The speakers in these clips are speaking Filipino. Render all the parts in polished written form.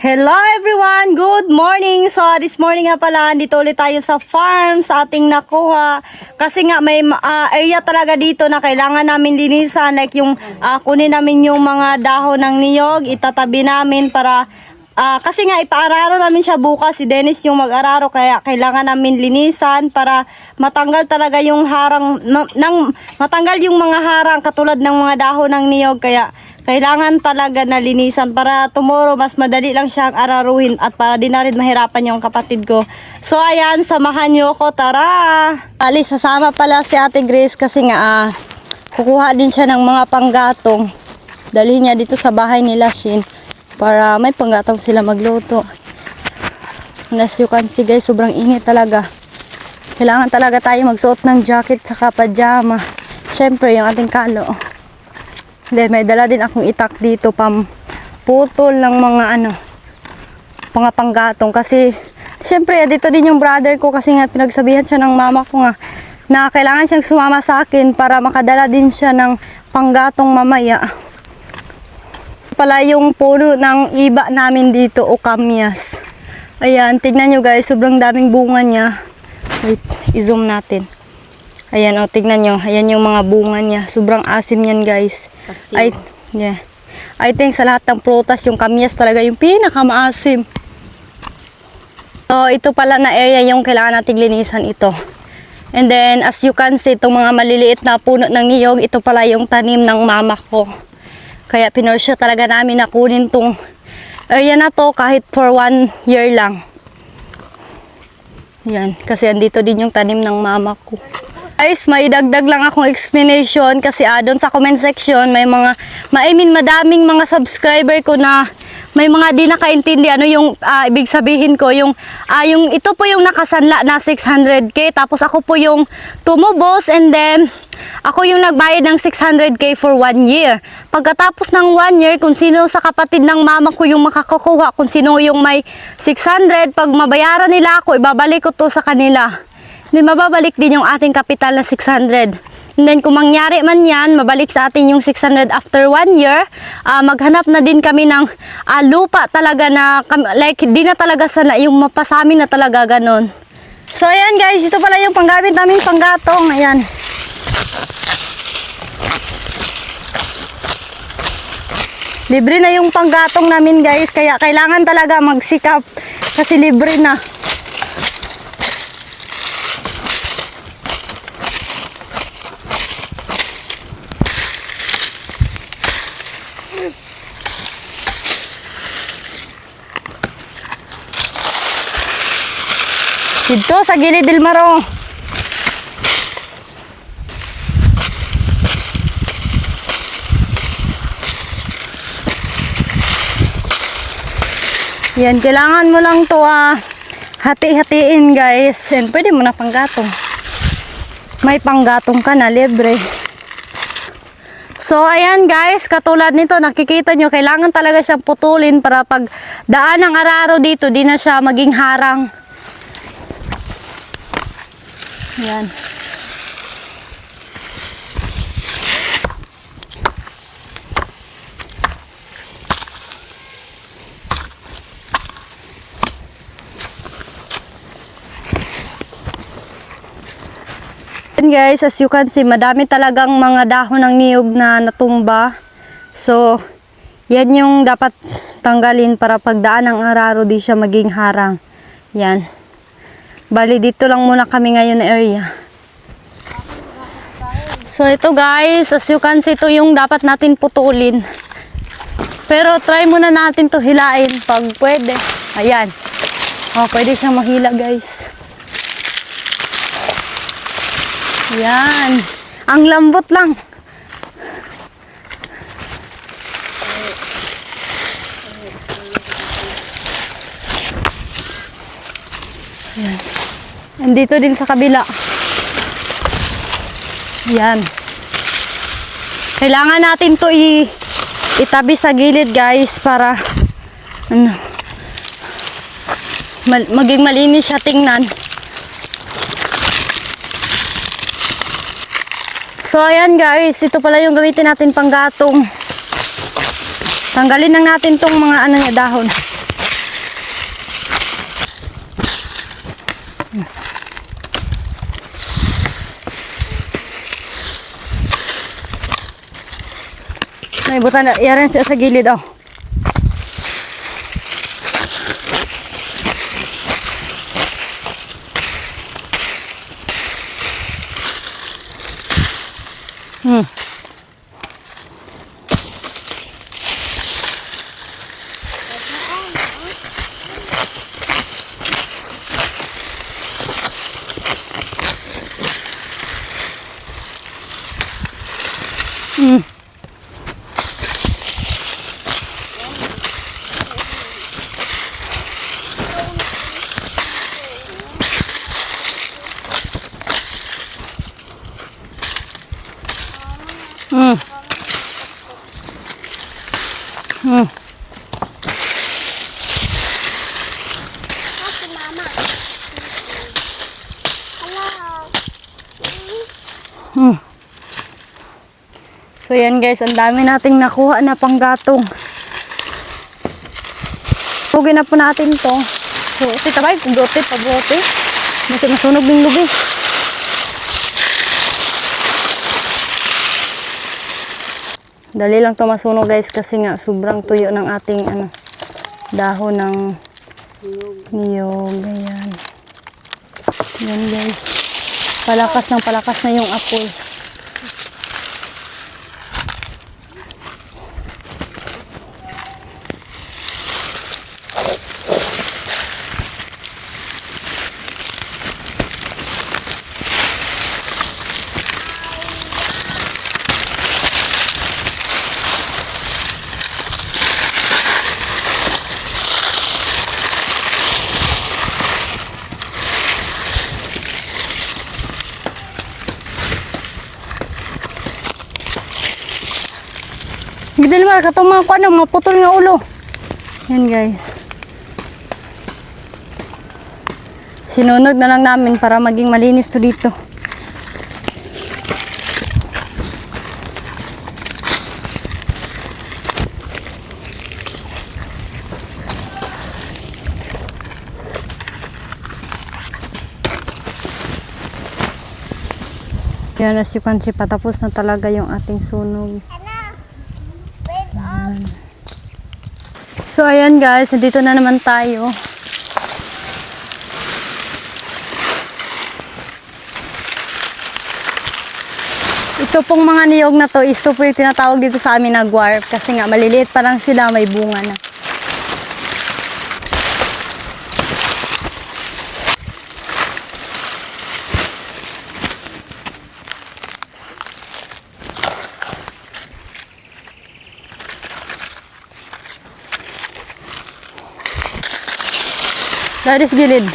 Hello everyone! Good morning! So this morning nga pala, dito ulit tayo sa farm sa ating nakuha. Kasi nga may area talaga dito na kailangan namin linisan. Like yung kunin namin yung mga dahon ng niyog, itatabi namin para kasi nga ipaararo namin siya bukas. Si Dennis yung mag-araro kaya kailangan namin linisan para matanggal talaga yung harang, matanggal yung mga harang katulad ng mga dahon ng niyog. Kaya kailangan talaga na linisan para tomorrow mas madali lang siyang araruhin at para di na rin mahirapan yung kapatid ko. So ayan, samahan nyo ko, tara! Ali, sasama pala si Ate Grace kasi nga kukuha din siya ng mga panggatong. Dalhin niya dito sa bahay nila Shin para may panggatong sila magluto. And as you can see guys, sobrang init talaga. Kailangan talaga tayo magsuot ng jacket saka pajama. Syempre yung ating kalo. Then may dala din akong itak dito putol ng mga mga panggatong kasi syempre dito din yung brother ko kasi nga pinagsabihan siya ng mama ko nga na kailangan siyang sumama sa akin para makadala din siya ng panggatong mamaya. Pala yung puno ng iba namin dito o kamyas. Ayan, tignan nyo guys, sobrang daming bunga niya. Wait, i-zoom natin. Ayan o, tignan nyo, ayan yung mga bunga niya. Sobrang asim yan guys. I think sa lahat ng prutas, yung kamyas talaga yung pinakamaasim. So, ito pala na area yung kailangan nating linisan ito. And then, as you can see, itong mga maliliit na puno ng niyog, ito pala yung tanim ng mama ko. Kaya pinursya talaga namin na kunin tong area na to kahit for 1 year lang. Yan, kasi andito din yung tanim ng mama ko. Guys, may dagdag lang akong explanation kasi doon sa comment section may madaming mga subscriber ko na may mga di nakaintindi ano yung ibig sabihin ko yung ito po yung nakasanla na 600k tapos ako po yung tumubos and then ako yung nagbayad ng 600k for 1 year. Pagkatapos ng 1 year, kung sino sa kapatid ng mama ko yung makakakuha, kung sino yung may 600, pag mabayaran nila ako, ibabalik ko to sa kanila. Then mababalik din yung ating kapital na 600. And then kung mangyari man yan, mabalik sa atin yung 600 after 1 year, maghanap na din kami ng lupa talaga na, like di na talaga sana, yung mapasamin na talaga ganon. So ayan guys, ito pala yung panggamit namin panggatong. Ayan. Libre na yung panggatong namin guys, kaya kailangan talaga magsikap kasi libre na. Dito sa gilid del Maro. Yan, kailangan mo lang to hati-hatiin guys. And pwede mo na panggatong. May panggatong ka na, libre. So ayan guys, katulad nito nakikita nyo, kailangan talaga siyang putulin para pag daan ng araro dito, di na siya maging harang. Yan. And guys, as you can see, madami talagang mga dahon ng niyog na natumba. So, yan yung dapat tanggalin para pagdaan ng araro di siya maging harang. Yan. Bali, dito lang muna kami ngayon na area. So, ito guys, as you can see, ito yung dapat natin putulin. Pero, try muna natin to hilain pag pwede. Ayan. Oh, pwede siyang mahila guys. Ayan. Ang lambot lang. Ayan. Andito din sa kabila. Yan. Kailangan natin to itabi sa gilid guys para maging malinis siya tingnan. So ayan guys, ito pala yung gamitin natin panggatong. Tanggalin lang natin tong mga dahon. May butan na, yaran siya sa gilid, oh. So yan guys, ang dami nating nakuha na panggatong. Hugin na po natin to. So, tabay, kung bote, pabote. Kasi masunog ng lubi. Dali lang to masunog guys kasi nga sobrang tuyo ng ating dahon ng niyog. Ayan. Yan guys. Palakas na yung apoy. Gidil mar katong mga putol nga ulo. Yan guys. Sinunod na lang namin para maging malinis to dito. Yan, as you can see, patapos na talaga yung ating sunog. So ayan guys, dito na naman tayo. Ito pong mga niyog na to, ito po yung tinatawag dito sa amin na guarp kasi nga maliliit pa lang sila, may bunga na. Dari sa gilid.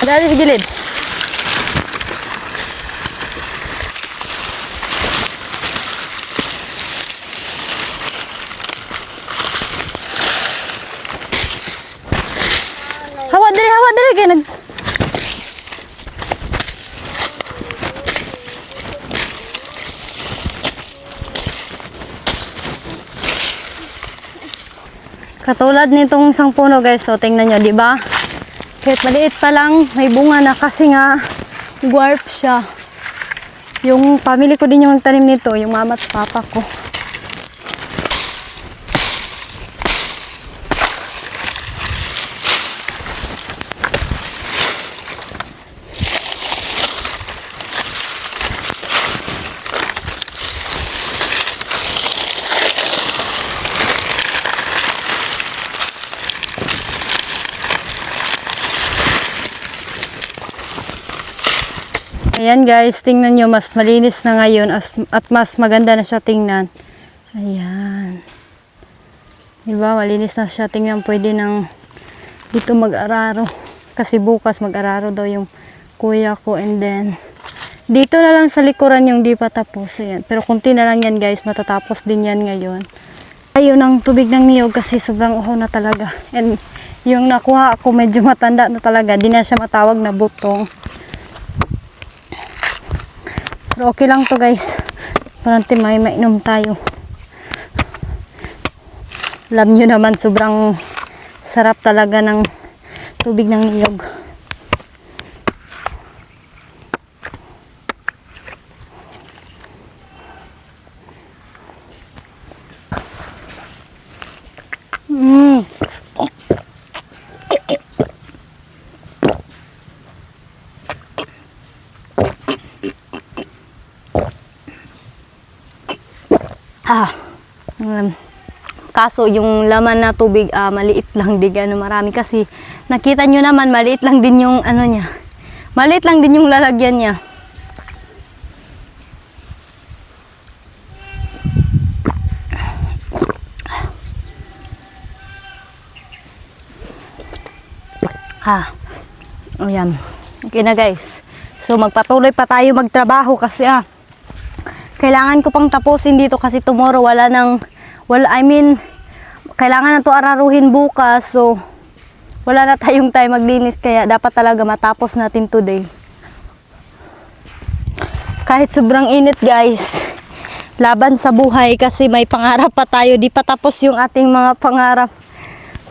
Dari sa gilid. Hawa diri kay nag. Katulad nitong isang puno guys, so tingnan nyo, di ba? Kahit maliit pa lang, may bunga na kasi nga guarp siya. Yung family ko din yung nagtanim nito, yung mama at papa ko. Ayan guys, tingnan nyo, mas malinis na ngayon at mas maganda na siya tingnan. Ayan. Diba, malinis na siya tingnan. Pwede nang dito mag-araro. Kasi bukas mag-araro daw yung kuya ko. And then, dito na lang sa likuran yung di pa tapos. Ayan. Pero kunti na lang yan guys, matatapos din yan ngayon. Ayaw ng tubig ng niyog kasi sobrang uhaw na talaga. And yung nakuha ako medyo matanda na talaga. Di na siya matawag na butong. Pero okay lang to guys. Parang may mainom tayo. Alam nyo naman, sobrang sarap talaga ng tubig ng niyog. Kaso yung laman na tubig maliit lang, di gano marami kasi nakita nyo naman maliit lang din yung ano niya. Maliit lang din yung lalagyan niya. Ayan. Okay na guys. So magpatuloy pa tayo magtrabaho kasi kailangan ko pang tapusin dito kasi tomorrow kailangan na to araruhin bukas. So wala na tayong time maglinis kaya dapat talaga matapos natin today. Kahit sobrang init guys, laban sa buhay kasi may pangarap pa tayo. Di pa tapos yung ating mga pangarap.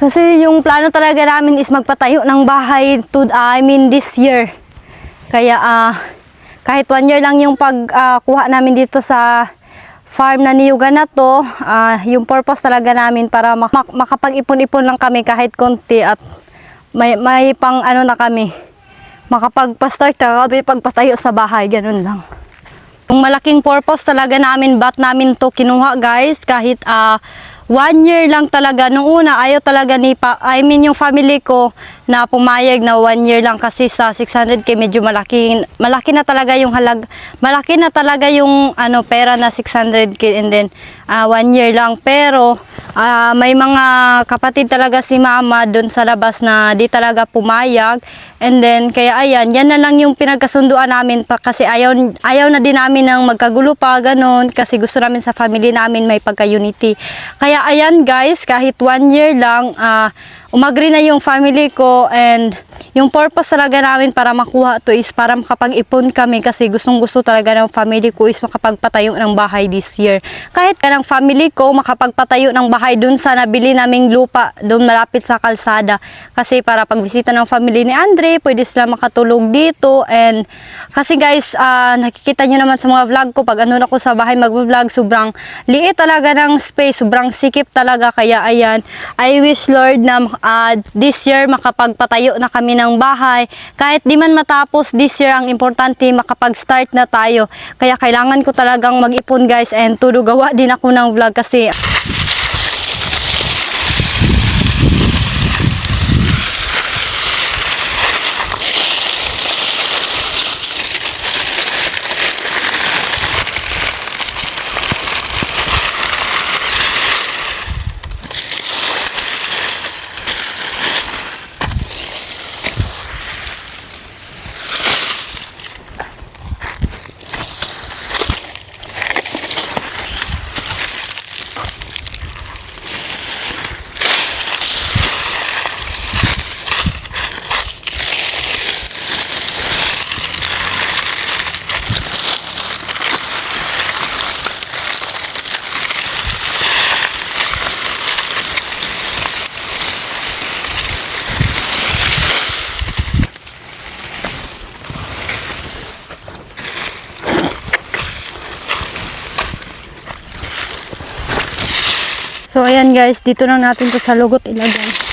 Kasi yung plano talaga namin is magpatayo ng bahay this year. Kaya kahit 1 year lang yung pagkuha namin dito sa farm na niyugan na to, yung purpose talaga namin para makapag-ipon-ipon lang kami kahit konti at may pang ano na kami, makapagpa-start kami pagpatayo sa bahay, ganun lang. Yung malaking purpose talaga namin, ba't namin to kinuha guys, kahit 1 year lang talaga. Nung una, ayaw talaga yung family ko na pumayag na 1 year lang kasi sa 600k medyo malaki na talaga yung malaki na talaga yung pera na 600k and then 1 year lang. Pero may mga kapatid talaga si mama doon sa labas na di talaga pumayag. And then kaya ayan, yan na lang yung pinagkasunduan namin pa kasi ayaw na din namin ng magkagulo pa ganun kasi gusto namin sa family namin may pagka-unity. Kaya ayan guys, kahit 1 year lang, umagri na yung family ko and yung purpose talaga namin para makuha to is para makapag-ipon kami kasi gustong-gusto talaga ng family ko is makapagpatayo ng bahay this year. Kahit ka ng family ko makapagpatayo ng bahay dun sa nabili naming lupa dun malapit sa kalsada kasi para pagbisita ng family ni Andre, pwede sila makatulog dito. And kasi guys, nakikita nyo naman sa mga vlog ko pag ano ako sa bahay mag-vlog, sobrang liit talaga ng space, sobrang sikip talaga. Kaya ayan, I wish Lord na this year makapagpatayo na kami ng bahay. Kahit di man matapos this year, ang importante makapag-start na tayo. Kaya kailangan ko talagang mag-ipon guys and gawa din ako ng vlog kasi so ayan guys, dito na natin to sa lugot ilagay.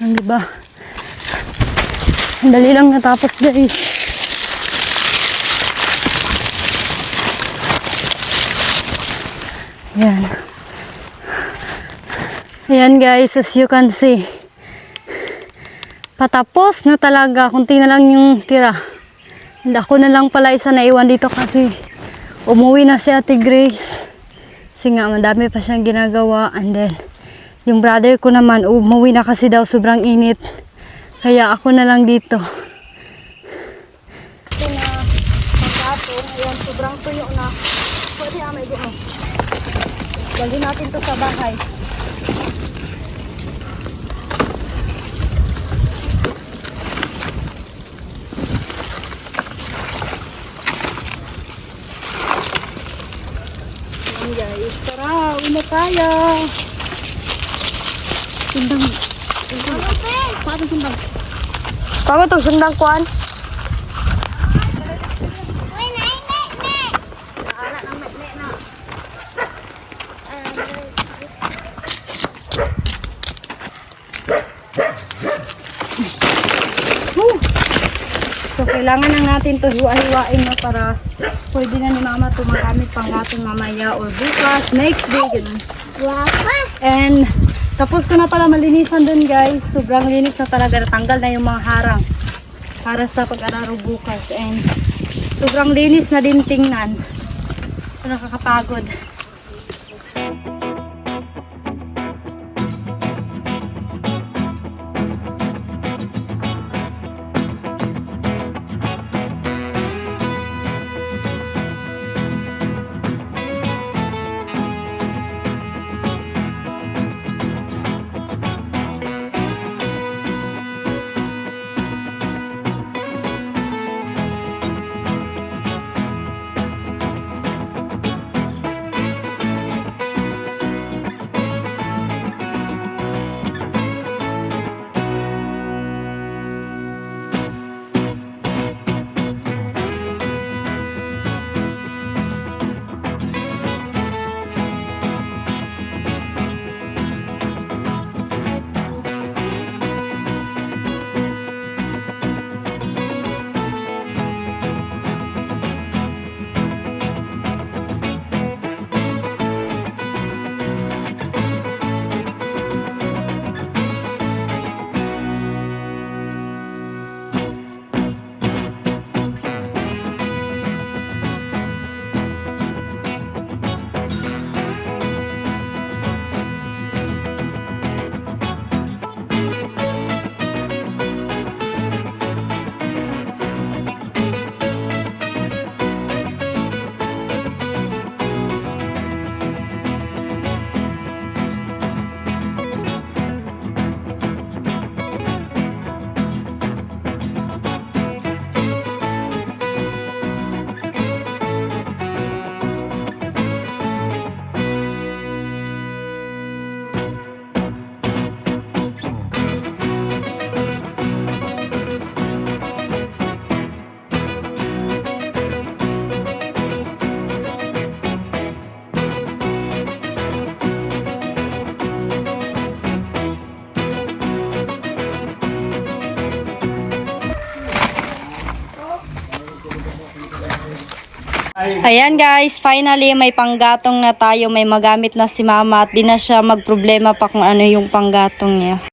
Diba? Dali lang natapos guys. Yan. Ayan guys, as you can see. Patapos na talaga. Kunti na lang yung tira. And ako na lang pala isa naiwan dito kasi umuwi na si Ate Grace. Kasi nga madami pa siyang ginagawa. And then Yung brother ko naman, umuwi na kasi daw, sobrang init. Kaya ako na lang dito. Ito na, panggatong. Ayan, sobrang tuyo na. Pwede may dito. Dali natin to sa bahay. Ayan guys, tara, uwi na tayo. Sundang. Paano sundang? Paano itong sundang kuhan? So, kailangan na natin to hiwa-hiwain na para pwede na ni mama to magamit pang gatong mamaya or bukas, next day, ganun. And, tapos ko na pala malinisan dun guys. Sobrang linis na talaga. Natanggal na yung mga harang para sa pag-araro bukas. And, sobrang linis na din tingnan. So, nakakapagod. Ayan guys, finally may panggatong na tayo, may magamit na si mama at di na siya magproblema pa kung ano yung panggatong niya.